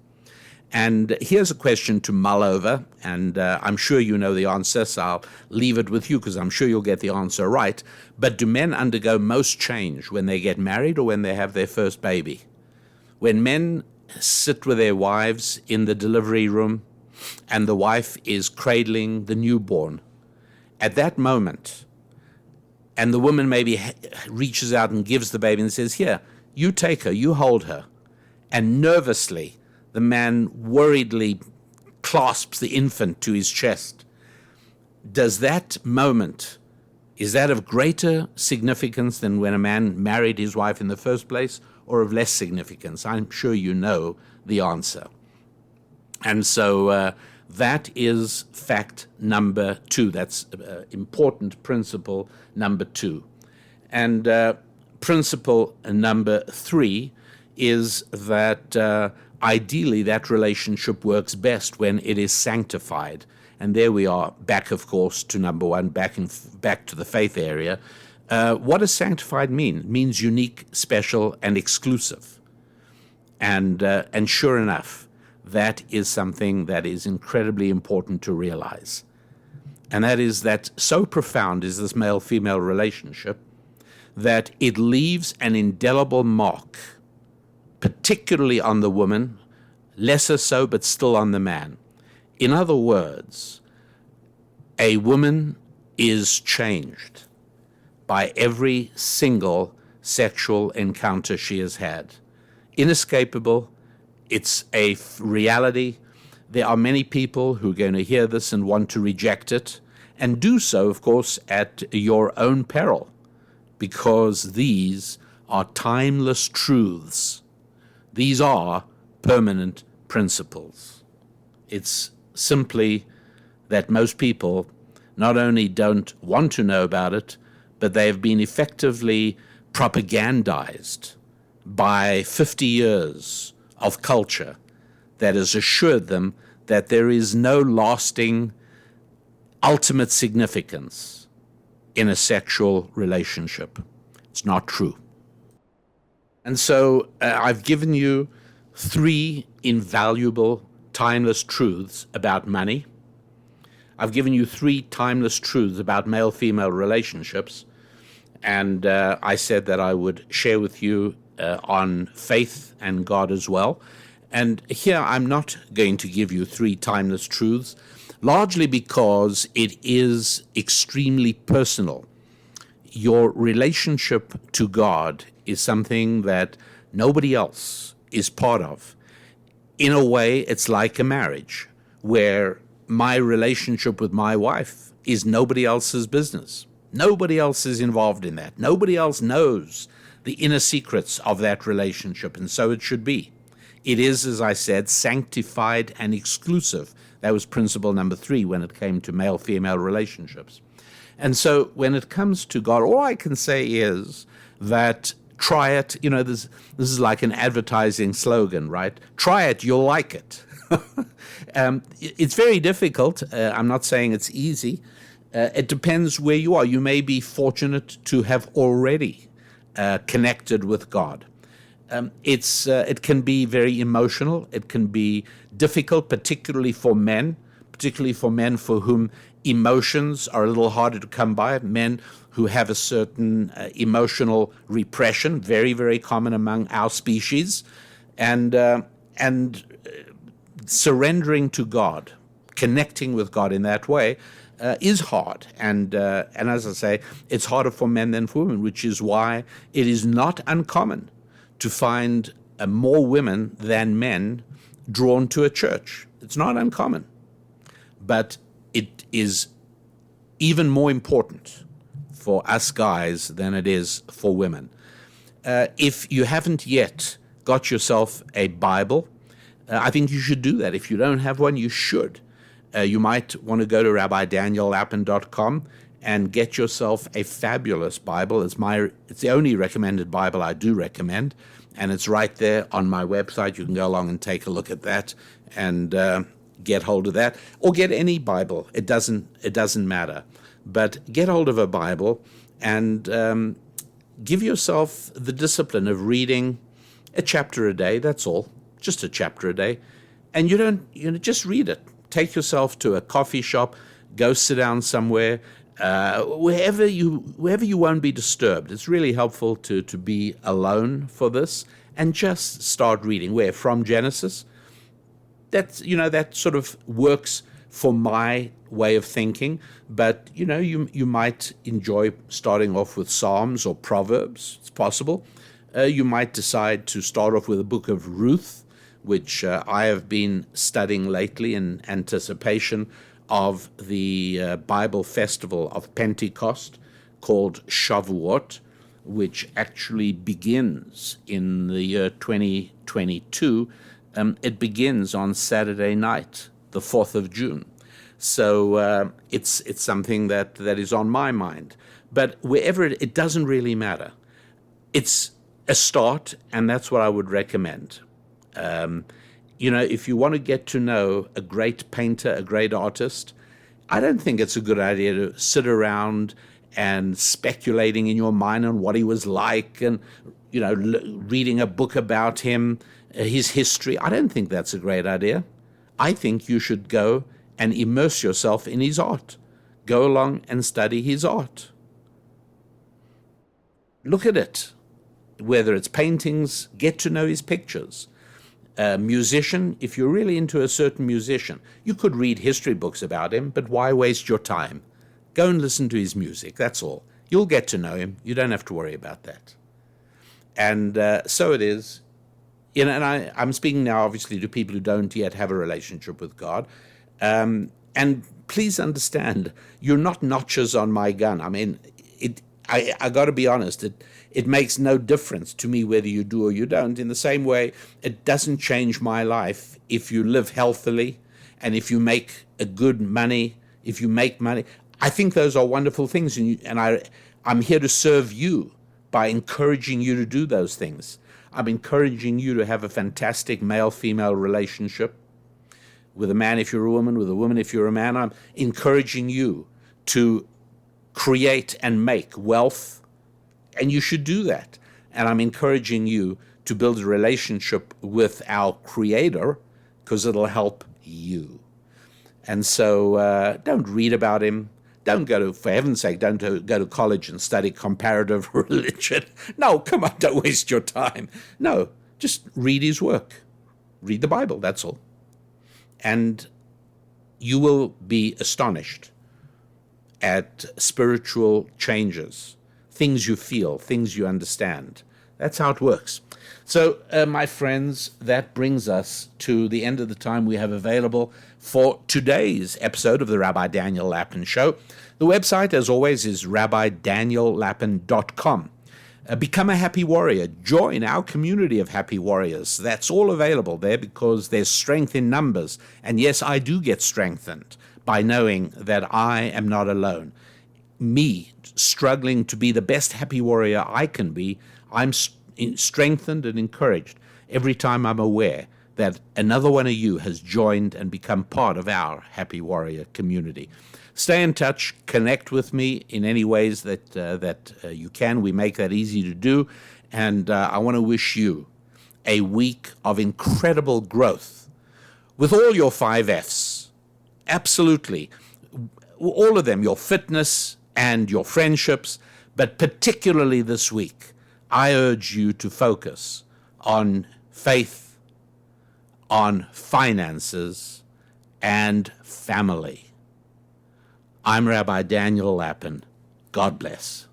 And here's a question to mull over, and I'm sure you know the answer, so I'll leave it with you because I'm sure you'll get the answer right. But do men undergo most change when they get married or when they have their first baby? When men sit with their wives in the delivery room and the wife is cradling the newborn, at that moment, and the woman maybe reaches out and gives the baby and says, "Here, you take her, you hold her," and nervously, the man worriedly clasps the infant to his chest. Does that moment, is that of greater significance than when a man married his wife in the first place, or of less significance? I'm sure you know the answer. And so that is fact number 2. That's important principle number 2. And principle number 3 is that ideally, that relationship works best when it is sanctified. And there we are, back, of course, to number 1, back to the faith area. What does sanctified mean? It means unique, special, and exclusive. And sure enough, that is something that is incredibly important to realize. And that is that so profound is this male-female relationship that it leaves an indelible mark, particularly on the woman, lesser so, but still on the man. In other words, a woman is changed by every single sexual encounter she has had. Inescapable. It's a reality. There are many people who are going to hear this and want to reject it, and do so, of course, at your own peril, because these are timeless truths. These are permanent principles. It's simply that most people not only don't want to know about it, but they've been effectively propagandized by 50 years of culture that has assured them that there is no lasting ultimate significance in a sexual relationship. It's not true. And so I've given you 3 invaluable, timeless truths about money. I've given you 3 timeless truths about male-female relationships. And I said that I would share with you on faith and God as well. And here I'm not going to give you 3 timeless truths, largely because it is extremely personal. Your relationship to God is something that nobody else is part of. In a way, it's like a marriage, where my relationship with my wife is nobody else's business. Nobody else is involved in that. Nobody else knows the inner secrets of that relationship, and so it should be. It is, as I said, sanctified and exclusive. That was principle number 3 when it came to male-female relationships. And so when it comes to God, all I can say is that try it. You know, this is like an advertising slogan, right? Try it, you'll like it. It's very difficult. I'm not saying it's easy. It depends where you are. You may be fortunate to have already connected with God. It can be very emotional. It can be difficult, particularly for men for whom emotions are a little harder to come by. Men who have a certain emotional repression, very, very common among our species, and surrendering to God, connecting with God in that way, is hard. And as I say, it's harder for men than for women, which is why it is not uncommon to find more women than men drawn to a church. It's not uncommon. But it is even more important for us guys than it is for women. If you haven't yet got yourself a Bible, I think you should do that. If you don't have one, you should. You might want to go to RabbiDanielLapin.com and get yourself a fabulous Bible. It's the only recommended Bible I do recommend, and it's right there on my website. You can go along and take a look at that and get hold of that, or get any Bible. It doesn't matter. But get hold of a Bible and give yourself the discipline of reading a chapter a day. That's all, just a chapter a day, and just read it. Take yourself to a coffee shop, go sit down somewhere, wherever you won't be disturbed. It's really helpful to be alone for this, and just start reading. Where from Genesis. That sort of works for my way of thinking, but you might enjoy starting off with Psalms or Proverbs. It's possible. You might decide to start off with the book of Ruth, which I have been studying lately in anticipation of the Bible festival of Pentecost called Shavuot, which actually begins in the year 2022. It begins on Saturday night, the 4th of June. So it's something that is on my mind. But wherever it doesn't really matter. It's a start, and that's what I would recommend. If you want to get to know a great painter, a great artist, I don't think it's a good idea to sit around and speculating in your mind on what he was like and, reading a book about him, his history. I don't think that's a great idea. I think you should go and immerse yourself in his art. Go along and study his art. Look at it. Whether it's paintings, get to know his pictures. Musician, if you're really into a certain musician, you could read history books about him, but why waste your time? Go and listen to his music, that's all. You'll get to know him. You don't have to worry about that. And so it is. And I'm speaking now, obviously, to people who don't yet have a relationship with God. And please understand, you're not notches on my gun. I mean, I got to be honest, it makes no difference to me whether you do or you don't. In the same way, it doesn't change my life if you live healthily and if you make a good money, if you make money. I think those are wonderful things, and I'm here to serve you by encouraging you to do those things. I'm encouraging you to have a fantastic male-female relationship with a man if you're a woman, with a woman if you're a man. I'm encouraging you to create and make wealth, and you should do that. And I'm encouraging you to build a relationship with our Creator, because it'll help you. And so don't read about him. Don't go to, for heaven's sake, don't go to college and study comparative religion. No, come on, don't waste your time. No, just read his work. Read the Bible, that's all. And you will be astonished at spiritual changes, things you feel, things you understand. That's how it works. So, my friends, that brings us to the end of the time we have available for today's episode of the Rabbi Daniel Lapin Show. The website, as always, is RabbiDanielLapin.com. Become a happy warrior. Join our community of happy warriors. That's all available there because there's strength in numbers. And yes, I do get strengthened by knowing that I am not alone. Me struggling to be the best happy warrior I can be, I'm strengthened and encouraged every time I'm aware that another one of you has joined and become part of our happy warrior community. Stay in touch, connect with me in any ways that you can. We make that easy to do, and I want to wish you a week of incredible growth with all your 5Fs. Absolutely. All of them, your fitness and your friendships, but particularly this week, I urge you to focus on faith, on finances, and family. I'm Rabbi Daniel Lapin. God bless.